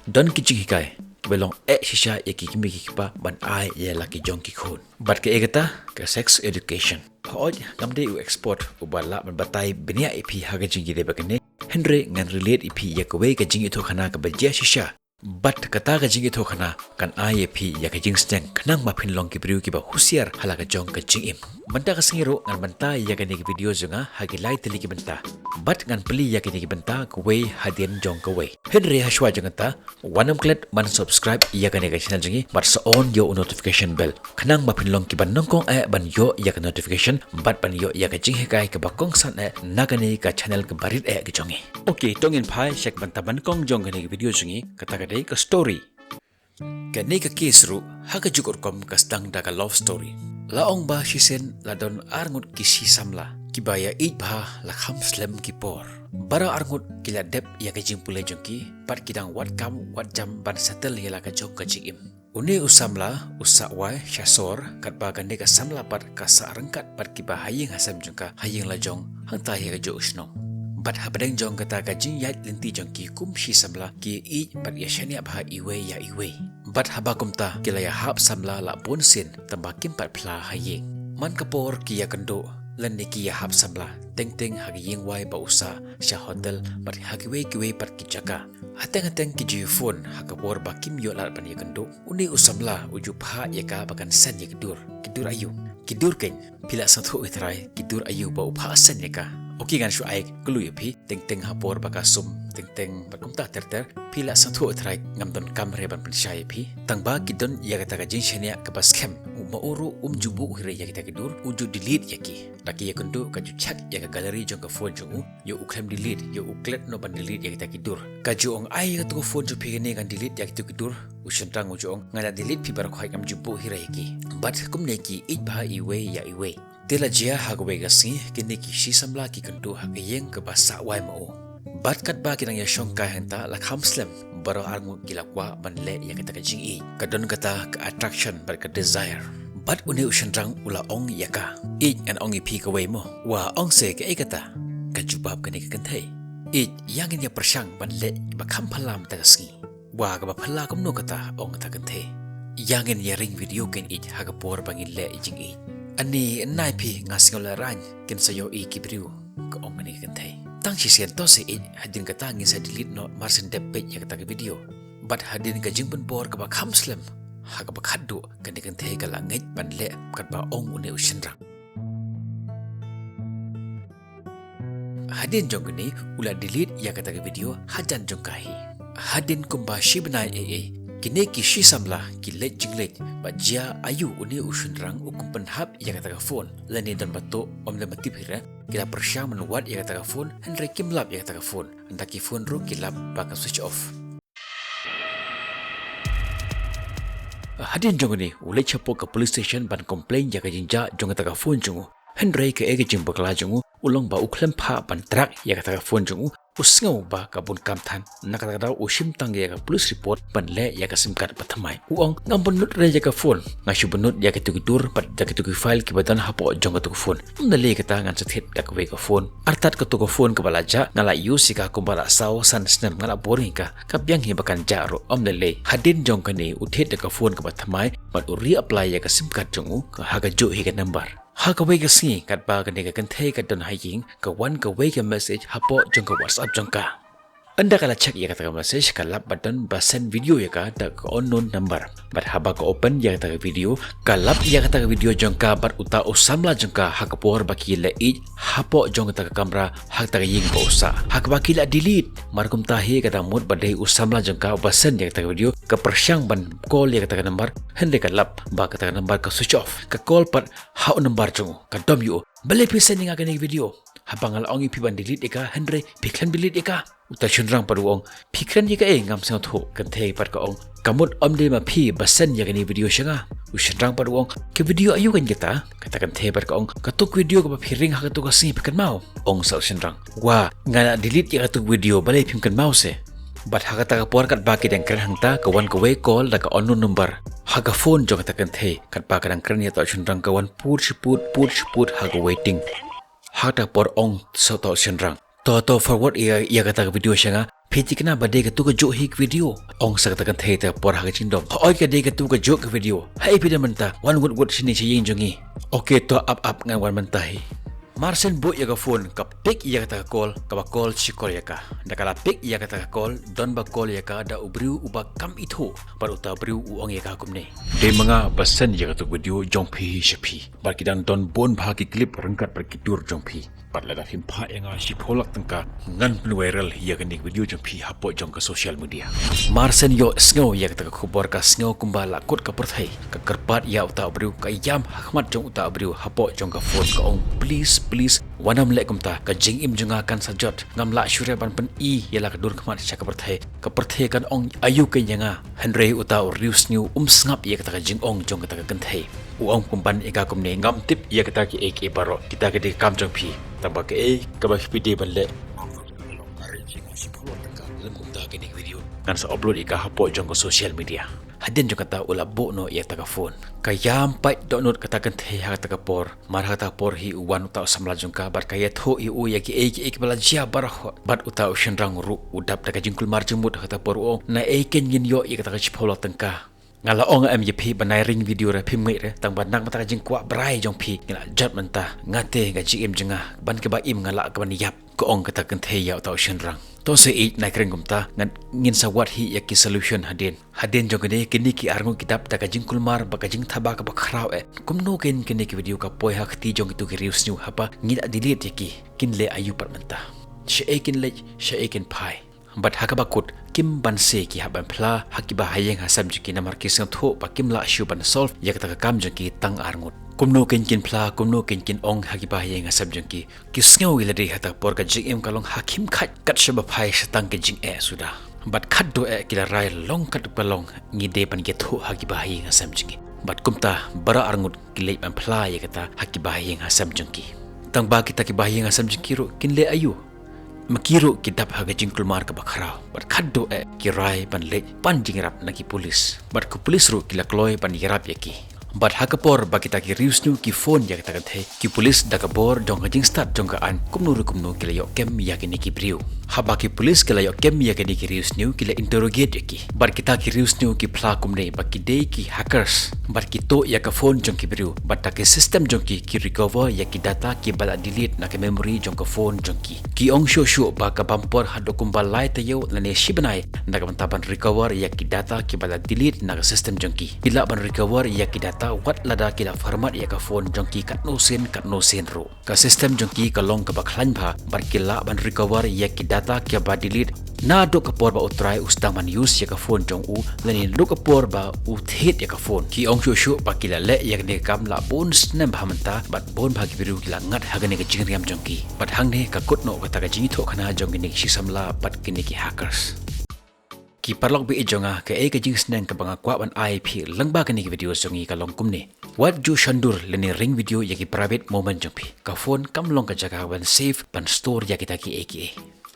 don ki jinghikai belong shisha ki kimi ki pa ban ai ye la ki jong ki khon bat ke egata ka sex education hoj namde u export u bala ban batai benia ip haga jingi de bakane henry ngan relate ip ya kawei ka Jingiathuh Khana Ba shisha bat kata ka Jingiathuh Khana kan ip ya ka jingsteng khnang ma phin long ki briu ki ba husiar hala ka jong ka jingim Mynta ka sngiro ngan Mynta ya ka ni video zunga hagi lai teli ki Mynta bat ngan peli ya ka ni Mynta kawei hadien jong kawei henry hashwa jangata wanam klet man subscribe ya ka ni ka channel jingi bat sa on yo notification bell khnang ma phin long ki ban nongkong ban yo ya ka notification bat ban yo ya ka jinghikai ka ba kong san na ka ni ka channel ka barit ki jongi okay tongin phai shek Mynta ban kong jong ka ni video jingi kata ka dei ka story kane ka kisru haga jukur kom ka stang da ka love story laong ba shisien ladon arngut kisi samla kibaya bha la kham slem ki por bara arngut kila dep ya ka jingpule jongki pat kidang wat kam wat jam ban satel hela ka jong ka jingim une usamla usawai shasor kat ba gane ka samla pat ka sa rangkat pat kiba haying hasam jongka haying la jong hang ta ya ka jo usnong bat habadeng jong kata ka jinghyat linti jong ki kum shi samla ki bat ya shania bha iwe ya iwe bat habakum ta kila ya hab samla la bonsin tamba kim pat phla haying man kapor ki ya kando lan ni ki ya hab samla teng teng hagi ying wai ba usa sha hotel bat hagiwe kiwe pat ki jaka hateng ki ji phone hakapor ba kim yo lat ban ya kando uni usamla uju pha ya ka bakan san ya kidur ayu kidur ken pila sathu itrai kidur ayu ba upha san ya ka Oki gan shu aik glu yapi teng hapor baka sum teng bakumta ter pila sathu utrai ngamdon kamre ban pensai yapi tangba kidon ya kata ka jinshania ka baskem mauru jubu hire ya kita kidur uju delete yaki laki ya kundu ka ju chat ya ka gallery jong ka phone jungu yo uklem delete yo uklet no ban delete ya kita kidur ka ju ong ai ka tu phone ju phigene kan delete ya kita kidur ushantang uju ong ngala delete pi bar khoi kam jubu hire yaki but kumne ki bha iwe ya iwe Tela jia hagwe gasi kini ki shi samla ki kandu hagayeng ke basa wai mo. Bat kat ba kinang ya shong kai henta la khamslem baro arngu kilakwa banle ya kata ka jingi kadon kata ka attraction bar ka desire. Bat une ushandrang ula ong yaka. An ongi pi kawei mo. Wa ong se ke kata ka jubab kani ka kanthai. Yangin ya persyang banle ba khampalam ta sngi. Wa ka ba phalla kumno kata ong ta kanthai. Yangin ya ring video ken hagapor bangin le jingi. Ani nai pi ngasngola ran ken sayo kibriu ko ongani kanthai tang shisien to se hadin kata ngin sa delete no marsen depe ya kata video but hadin ka jingpun bor ka ba khamslem ha ka ba khaddu kan kanthai ka langai ban le kat ba ong une ushenra hadin jongni ula delete ya kata video hajan jongkahi hadin kumba shibnai kine ki shi samla ki let jinglet ba jia ayu uni ushunrang ukumpan hab ya kata ka phone lani dan bato omle matip hira kila persyang menuat ya kata ka phone henry kimlap ya kata ka phone anda ki phone ru kilap baka switch off hadin jongni ule chapo ka police station ban complain ya ka jinja jong kata ka phone jungu henry ke ege jing bakla jungu ulong ba uklem pha ban track ya kata ka phone jungu sngewbha ka bun kamthan nakata ushim tang ya ka police report ban le ya ka simkat pathamai uong ngambon nut re ya ka phone ngashi bunut ya ka tugitur pat ya ka tugi file ki badan hapo jong ka tu phone le kata ngan sathet ya ka we ka phone artat ka tu ka phone ka balaja ngala use ka kumbala saw san snam ngala boring ka byang hi bakan jaro le hadin jong ka ni uthet ka phone ka pathamai pat uri apply ya ka simkat jongu ka haga jo hi ka number ha ka wei ka si kat ba ka ne ka kanthai ka don haying ka wan ka wei ka message hapo jong ka whatsapp jong ka anda kala check ya kata message ka lap button ba send video ya ka da unknown number but haba ka open ya kata video ka lap ya kata video jong ka bar uta usamla jong ka ha ka por ba ki le hapo jong ka kamera ha ta ying ba usa ha ka ba ki la delete markum tahi kata mod ba dei usamla jong ka ba send ya kata video ka persyang ban call ya kata number hende ka lap ba kata number ka switch off ka call par ha number jong ka dom you bale pi sending ka ni video habang al ongi pi ban delete ka henry piklan delete ka uta chunrang paruong pikran yi ka ngam sang tho kan thei par ka ong kamut omde ma phi basan ya ni video shanga ushanrang paruong ke video ayu kan kita kata kan thei par ka ong katuk video ka phiring ha ka tu ka si kan mau ong sa ushanrang wa ngala delete ya ka tu video balai phim kan mau se bat ha ka por kat ba ki dang kren hangta ka wan ka we call da ka unknown number ha ka phone jo kata kan thei kat ba ka dang kren ya to chunrang ka wan put ha ka waiting ha ta por ong so to chunrang to forward ya kata video shanga Peti kena bade ke tu ke jok hik video. Ong sa katakan thei ta por ha ke jingdom. Oi ke de ke tu ke jok ke video. Hai pi Mynta. Wan gut sini chiying jongi. Okay to up ngan wan Mynta hi. Marsen bu ya ka phone ka pick ya ka call ka ba call chikor ya ka. Da kala pick ya ka call don ba call ya ka da ubriu uba kam itho par uta briu u ong ya ka kumne. De mga basan ya ka tu video jong phi shapi. Bar kidang don bon bha ki clip rangkat par kitur jong phi. Pat lada film pa yang si polak tengka ngan viral ya kan video jong phi hapo jong ke social media. Marsen yo sngo ya ka khubor ka sngo kumbala kot ka perthai ka kerpat ya uta briu ka yam hakmat jong uta briu hapo jong ka phone ka ong please wanam lek kumta ka jingim junga kan sajot ngam la syure ban pen I yala ka dur khmat cha ka perthai kan ong ayu ke nyanga henry uta rius new sngap ya ka jing ong jong ka kan thai uang kumpan eka kumne ngam tip ya kita ki ek baro kita ke de kam jong phi tamba ke ka ba pide balle video kan sa upload ika hapo jong ko social media hadien jong kata ula bo no ya ta phone kayam pai download kata kan the ha ta por mar ha ta por hi uwan uta samla jong ka bar kaya tho I u ya ki ek bala jia bar bat uta ocean rang ru udap ta jingkul mar jemut ha ta por o na Eugene-Nio ya kata chipolo tengka ngala ong am ye phi banai ring video ra phim ngai re tang ban nak mata jing kwa brai jong phi ngala jat Mynta ngate ga jingim jenga ban ke ba im ngala ka ban yap ko ong kata kan the ya ta ocean rang to se nai kren kumta ngan ngin sawat hi ya ki solution hadien jong ne kini ki arngu kitab ta ka jingkul mar ba ka jing thaba ka ba khrau kumno ken kini ki video ka poi ha khti jong tu ki reels new hapa ngin delete ki kin le ayu par Mynta she ekin pai but hakabakut kim ban se ki haban phla hakiba hayeng hasam jiki namar ki sang tho pa kim la shu ban solve yak ta kam jiki tang arngut kumno ken phla kumno ken ong hakiba hayeng hasam jiki ki sngew ila de hata por ka jingim kalong hakim khat kat shaba phai satang ke jing suda but khat do kila rai long kat palong ngi de pan ke tho hakiba hayeng hasam jiki but kumta bara arngut ki le ban phla yak ta hakiba hayeng hasam jiki tang ba kita ki hayeng hasam jiki ro kin le ayu makiro kidap haga jingkul mar ka bakhrao but khaddo kirai ban le pan jingrap na ki police but ku police ru kila kloi pan yarap yaki but hakapor bakita ki reus nu ki phone ya ta the ki police daga bor jong jing start jong ka an kumnu kila yo kem ya ki ki briu haba ki police kila yo kem ya ki reus nu kila interrogate yaki but kita ki reus nu ki phla kumne baki de ki hackers but ki to ya ka phone jong ki briu but ta ki system jong ki recover ya ki data ki bala delete na ki memory jong ka phone jong ki ong sho ba ka bampor hado kumbal lai ta yo lane shibanai na ka bantaban recover ya ki data ki bala delete na ka system jong ki bila ban recover ya ki data wat lada kila format ya ka phone jong ki kat no sen ro ka system jong ki ka long ka bakhlan bha bar kila ban recover ya ki data ki ba delete na do ka por ba utrai ustang man use ya ka phone jong u lani lu ka por ba u thet ya ka phone ki ong sho ba kila le ya ne kam la bon snem bha Mynta bat bon bha ki biru kila ngat ha ne ka jingriam jong ki bat hang ne ka kut no ka ta ka Jingiathuh Khana jong ni si samla bat kini ki hackers ki paralok bi jonga ke ka jing sneng ka banga kwa ban IP langba ka ni video songi ka long kumne wat ju shandur leni ring video ya ki private moment jong ka phone kam long ka jaga ban save ban store ya kita ki aka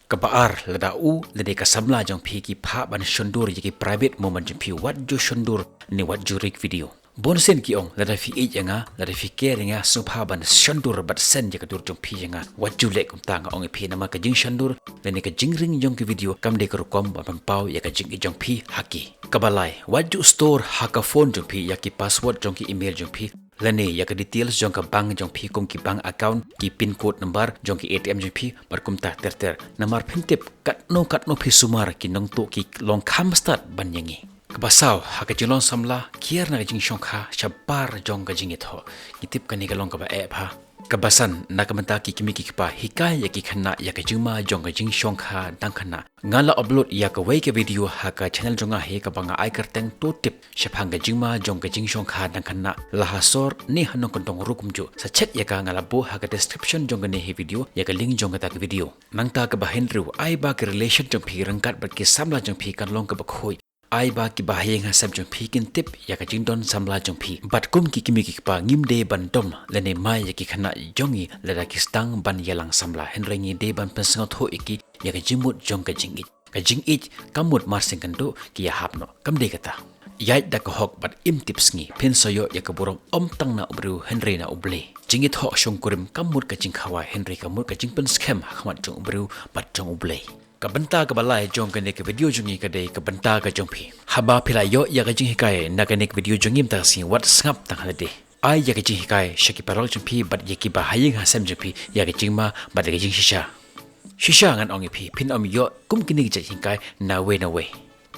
kabar lada u lede ka samla jong ki pha ban shandur ya ki private moment jong wat ju shandur ni wat ju rig video bonsen ki ong lada fi ejanga lada fi keringa supha ban shandur bat sen ya ka dur jong yanga wat ju le kum tang ong phi nama ka jing shandur leni ka jing ring jong ki video kam de ka kom ban pau ya ka jing jong phi haki kabalai wat ju store ha ka phone jong ya ki password jong ki email jong lani ya ka details jong ka bank jong ki bank account ki pin code number jong ki ATM jong bar kum ta ter namar phintip kat no phi sumar ki nong to ki long kham start ban yangi kabasaw ha ka jilon samla kier na jing shongkha chabar jong ka jingitho kitip ka ni ka long ka ba ha kabasan nakamanta ki kimi ki pa hikai ya ki khana ya ka jingma jong ka jing shongkha dang khana ngala upload ya ka wei ka video ha ka channel jonga he ka banga ai karteng to tip shephang ka jingma jong ka jing shongkha dang khana lahasor ni hanong kontong rukum ju sa check ya ka ngala bo ha ka description jong ne he video ya ka link jong ka ta video mangta ka ba henru ai ba ka relation jong phi rangkat ba ki samla jong phi kan long ka ba khoi ai ba ki bahayeng hasam jong phi kin tip ya ka jingdon samla jong phi bat kum ki kimi ki pa ngim de ban dom lene mai ya ki khana jongi lada ki stang ban yalang samla henrengi de ban pensang tho iki ya ka jimut jong ka jingit kamut mar singkando ki ya hapno kam de kata jait da ka hok bat im tip sngi pen soyo ya ka borong om tang na ubru henre na uble Jingiathuh shong kurim kamut ka jing kawei henre kamut ka jing pen scam khmat jong ubru bat jong uble Kabenta kabalai jong kane ke video jongi kadai kabenta ka jongpi. Haba philai yo ya ka jinghikai na kane ke video jongim ta sing wat sngap tang hade. Ai ya ka jinghikai shaki paralok jongpi bat ya ki ba haying ha sem jongpi ya ka jingma bat ka jing shisha. Shisha ngan ongi pi pin om yo kum kini ki jinghikai na we.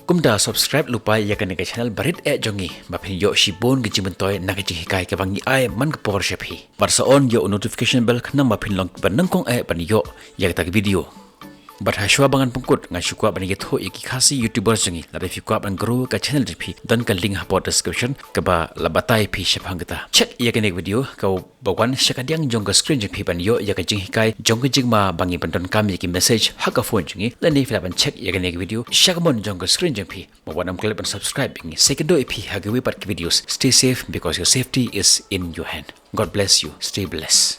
Kum da subscribe lupa ya kane ka channel barit jongi ba pin yo shibon ki jimentoy na ka jinghikai ka bangi ai man ka por shapi. Bar sa on yo notification bell kana ma pin long ban nangkong ban yo ya ka video. But hashwa bangan pungkut ngan syukwa ban iathuh iki khasi youtuber jongi la fi kwa ban grow ka channel pi dan ka link ha description ka ba la batai pi shapang kita check ya ka video ka bawan syakadiang jong ka screen jong pi ban yo ya ka jinghikai jong ka jingma bangi ban don kam ki message ha ka phone jongi la ni fila ban check ya ka video syakamon jong ka screen jong pi bawan am klip ban subscribe ngi second do pi ha ka videos stay safe because your safety is in your hand. God bless you. Stay blessed.